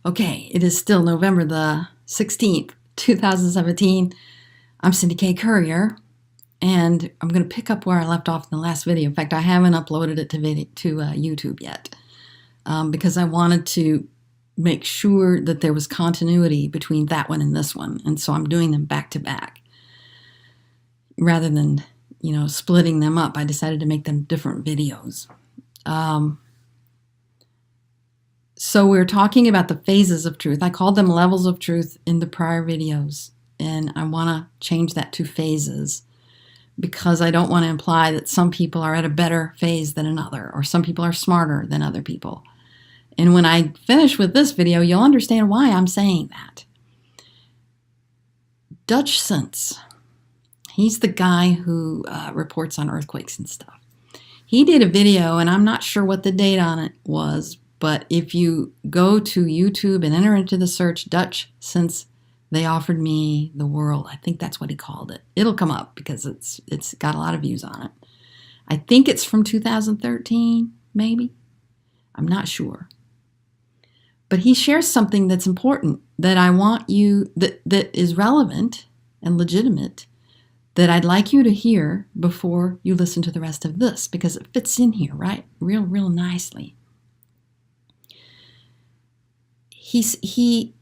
Okay, it is still November the 16th, 2017. I'm Cindy Kay Currier, and I'm going to pick up where I left off in the last video. In fact, I haven't uploaded it to YouTube yet because I wanted to make sure that there was continuity between that one and this one, and so I'm doing them back to back. Rather than, splitting them up, I decided to make them different videos. So we're talking about the phases of truth. I called them levels of truth in the prior videos, and I want to change that to phases because I don't want to imply that some people are at a better phase than another, or some people are smarter than other people. And when I finish with this video, you'll understand why I'm saying that. Dutch Sense, he's the guy who reports on earthquakes and stuff. He did a video, and I'm not sure what the date on it was, but if you go to YouTube and enter into the search Dutch Sense, they offered me the world. I think that's what he called it. It'll come up because it's got a lot of views on it. I think it's from 2013, maybe. I'm not sure. But he shares something that's important that I want you, that is relevant and legitimate, that I'd like you to hear before you listen to the rest of this, because it fits in here, right? Real nicely.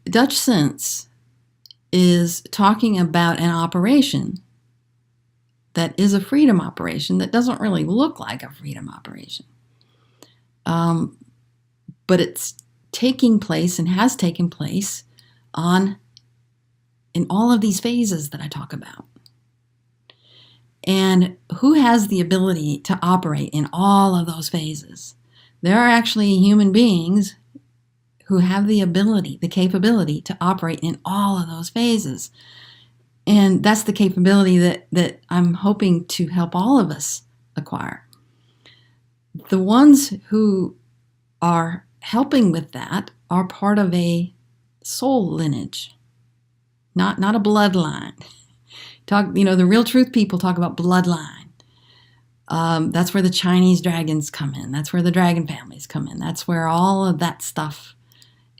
Dutch Sense is talking about an operation that is a freedom operation that doesn't really look like a freedom operation. But it's taking place and has taken place in all of these phases that I talk about. And who has the ability to operate in all of those phases? There are actually human beings who have the ability, the capability to operate in all of those phases. And that's the capability that I'm hoping to help all of us acquire. The ones who are helping with that are part of a soul lineage, not a bloodline. The real truth people talk about bloodline. That's where the Chinese dragons come in. That's where the dragon families come in. That's where all of that stuff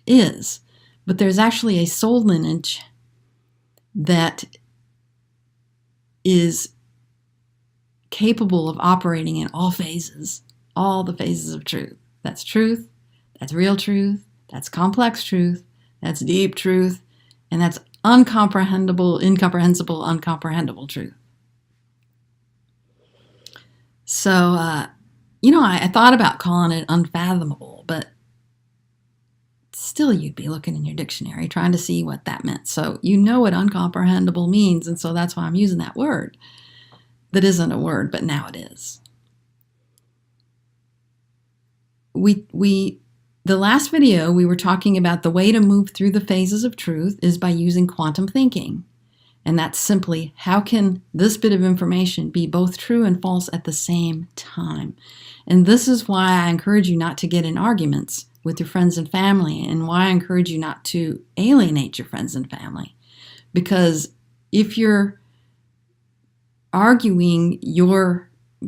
is. But there's actually a soul lineage that is capable of operating in all phases, all the phases of truth. That's truth, that's real truth, that's complex truth, that's deep truth, and that's incomprehensible truth. So, I thought about calling it unfathomable, but still you'd be looking in your dictionary trying to see what that meant. So you know what uncomprehendable means, and so that's why I'm using that word. That isn't a word, but now it is. The last video we were talking about the way to move through the phases of truth is by using quantum thinking. And that's simply, how can this bit of information be both true and false at the same time? And this is why I encourage you not to get in arguments with your friends and family, and why I encourage you not to alienate your friends and family. Because if you're arguing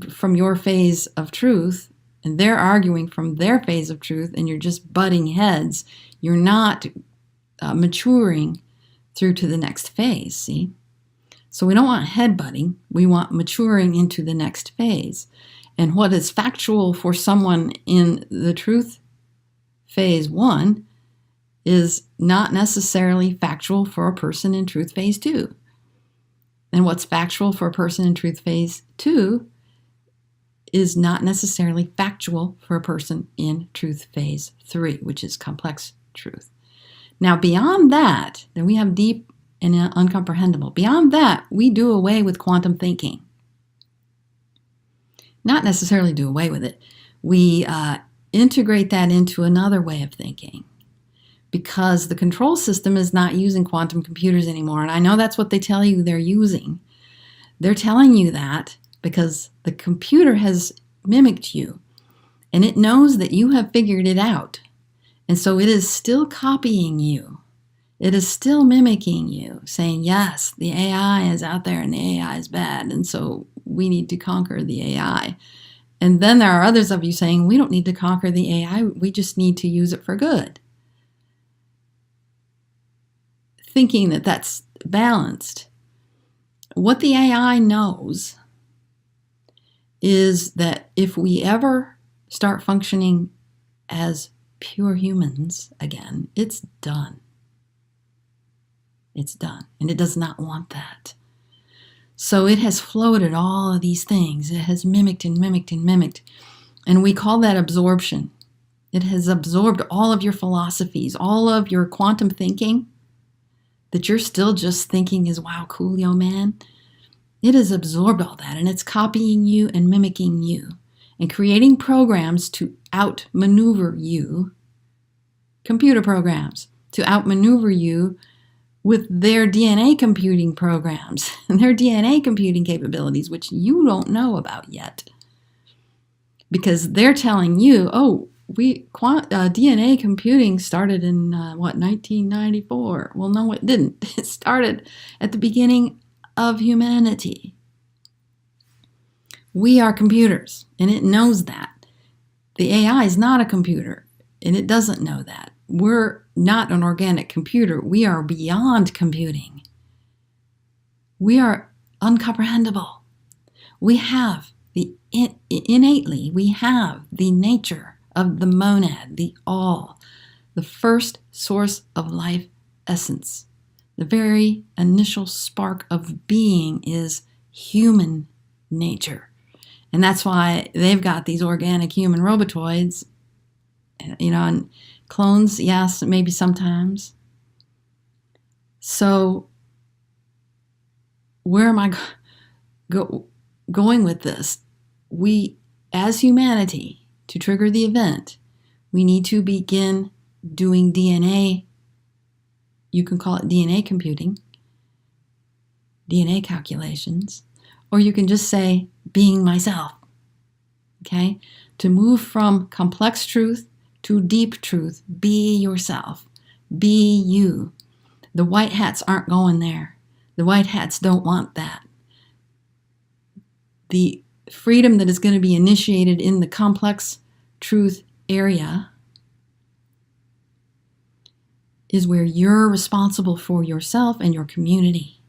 from your phase of truth, and they're arguing from their phase of truth, and you're just butting heads, you're not maturing through to the next phase, see? So we don't want headbutting, we want maturing into the next phase. And what is factual for someone in the truth phase 1 is not necessarily factual for a person in truth phase 2. And what's factual for a person in truth phase 2 is not necessarily factual for a person in truth phase 3, which is complex truth. Now, beyond that, then we have deep and uncomprehendable. Beyond that, we do away with quantum thinking. Not necessarily do away with it. We integrate that into another way of thinking, because the control system is not using quantum computers anymore. And I know that's what they tell you they're using. They're telling you that because the computer has mimicked you, and it knows that you have figured it out. And so it is still copying you. It is still mimicking you, saying, yes, the AI is out there and the AI is bad, and so we need to conquer the AI. And then there are others of you saying, we don't need to conquer the AI, we just need to use it for good. thinking that that's balanced. What the AI knows is that if we ever start functioning as pure humans again, it's done. It's done. And it does not want that. So it has floated all of these things. It has mimicked and mimicked and mimicked. And we call that absorption. It has absorbed all of your philosophies, all of your quantum thinking that you're still just thinking is, wow, coolio, man. It has absorbed all that, and it's copying you and mimicking you and creating programs to outmaneuver you, computer programs, to outmaneuver you with their DNA computing programs and their DNA computing capabilities, which you don't know about yet. Because they're telling you, oh, DNA computing started in, 1994? Well, no, it didn't. It started at the beginning of humanity. We are computers, and it knows that. The AI is not a computer, and it doesn't know that. We're not an organic computer. We are beyond computing. We are uncomprehendable. We have innately, we have the nature of the monad, the all, the first source of life essence. The very initial spark of being is human nature. And that's why they've got these organic human robotoids, and clones, yes, maybe sometimes. So where am I going with this? We, as humanity, to trigger the event, we need to begin doing DNA. You can call it DNA computing, DNA calculations, or you can just say being myself, okay? To move from complex truth to deep truth, be yourself, be you. The white hats aren't going there. The white hats don't want that. The freedom that is going to be initiated in the complex truth area is where you're responsible for yourself and your community.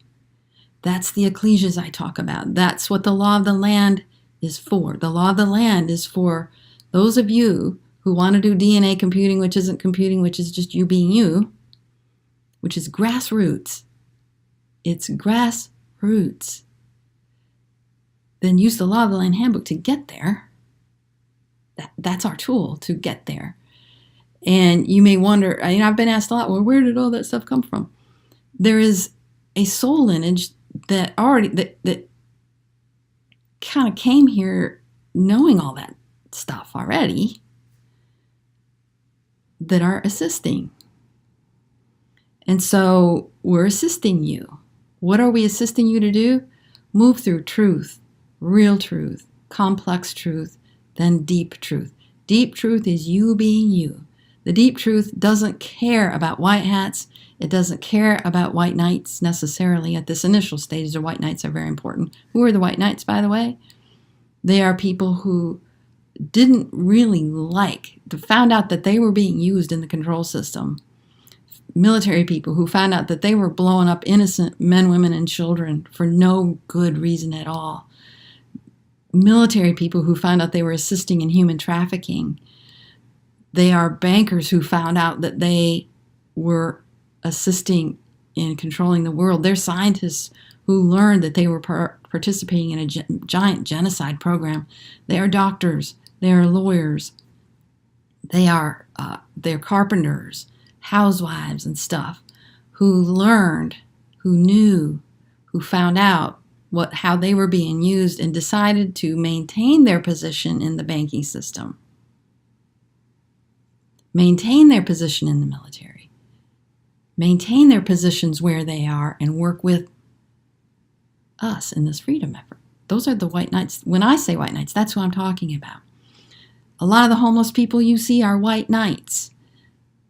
That's the ecclesias I talk about. That's what the law of the land is for. The law of the land is for those of you who want to do DNA computing, which isn't computing, which is just you being you, which is grassroots. It's grassroots. Then use the law of the land handbook to get there. That's our tool to get there. And you may wonder, I've been asked a lot, well, where did all that stuff come from? There is a soul lineage that kind of came here knowing all that stuff already, that are assisting. And so we're assisting you. What are we assisting you to do? Move through truth, real truth, complex truth, then deep truth. Deep truth is you being you. The deep truth doesn't care about white hats. It doesn't care about white knights necessarily at this initial stage. The white knights are very important. Who are the white knights, by the way? They are people who didn't really found out that they were being used in the control system. Military people who found out that they were blowing up innocent men, women, and children for no good reason at all. Military people who found out they were assisting in human trafficking. They are bankers who found out that they were assisting in controlling the world. They're scientists who learned that they were participating in a giant genocide program. They are doctors. They are lawyers. They're carpenters, housewives and stuff, who learned, who knew, who found out how they were being used and decided to maintain their position in the banking system, maintain their position in the military, maintain their positions where they are, and work with us in this freedom effort. Those are the white knights. When I say white knights, that's who I'm talking about. A lot of the homeless people you see are white knights.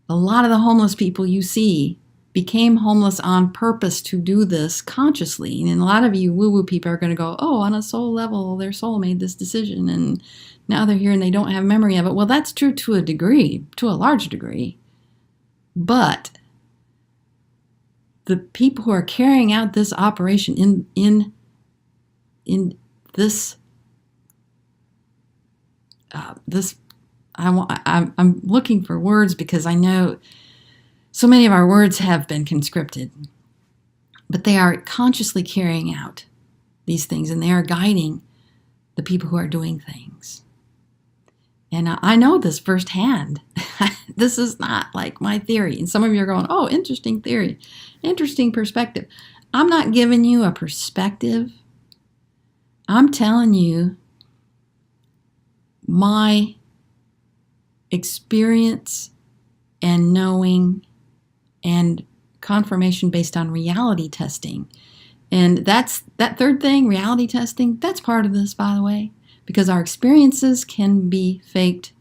A lot of the homeless people you see became homeless on purpose to do this consciously. And a lot of you woo-woo people are going to go, oh, on a soul level, their soul made this decision, and now they're here and they don't have memory of it. Well, that's true to a degree, to a large degree. But the people who are carrying out this operation in this I'm looking for words because I know so many of our words have been conscripted, but they are consciously carrying out these things, and they are guiding the people who are doing things. And I know this firsthand. This is not like my theory. And some of you are going, oh, interesting theory, interesting perspective. I'm not giving you a perspective. I'm telling you my experience and knowing and confirmation based on reality testing. And that third thing, reality testing, that's part of this, by the way, because our experiences can be faked.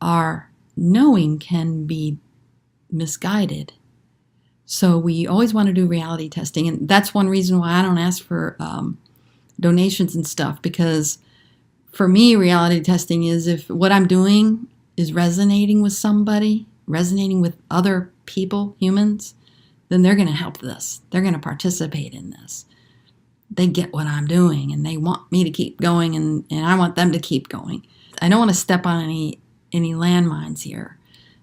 Our knowing can be misguided. So we always want to do reality testing. And that's one reason why I don't ask for donations and stuff, because for me, reality testing is if what I'm doing is resonating with somebody, resonating with other people, humans, then they're going to help this. They're going to participate in this. They get what I'm doing, and they want me to keep going, and I want them to keep going. I don't want to step on any landmines here.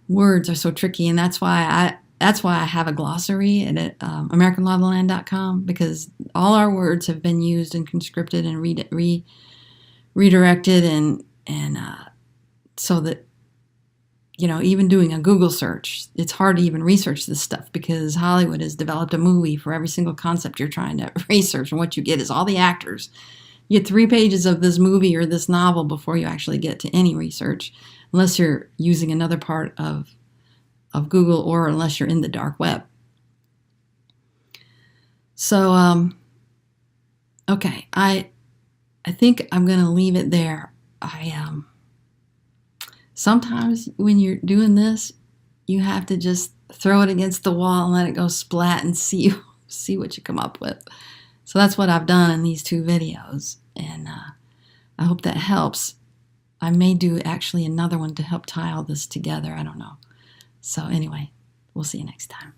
Words are so tricky, and that's why I have a glossary at AmericanLawoftheLand.com, because all our words have been used and conscripted and redirected, and so that, you know, even doing a Google search, it's hard to even research this stuff because Hollywood has developed a movie for every single concept you're trying to research, and what you get is all the actors. You get 3 pages of this movie or this novel before you actually get to any research, unless you're using another part of Google, or unless you're in the dark web. So, okay, I think I'm going to leave it there. Sometimes when you're doing this, you have to just throw it against the wall and let it go splat and see what you come up with. So that's what I've done in these 2 videos, and I hope that helps. I may do actually another one to help tie all this together. I don't know. So anyway, we'll see you next time.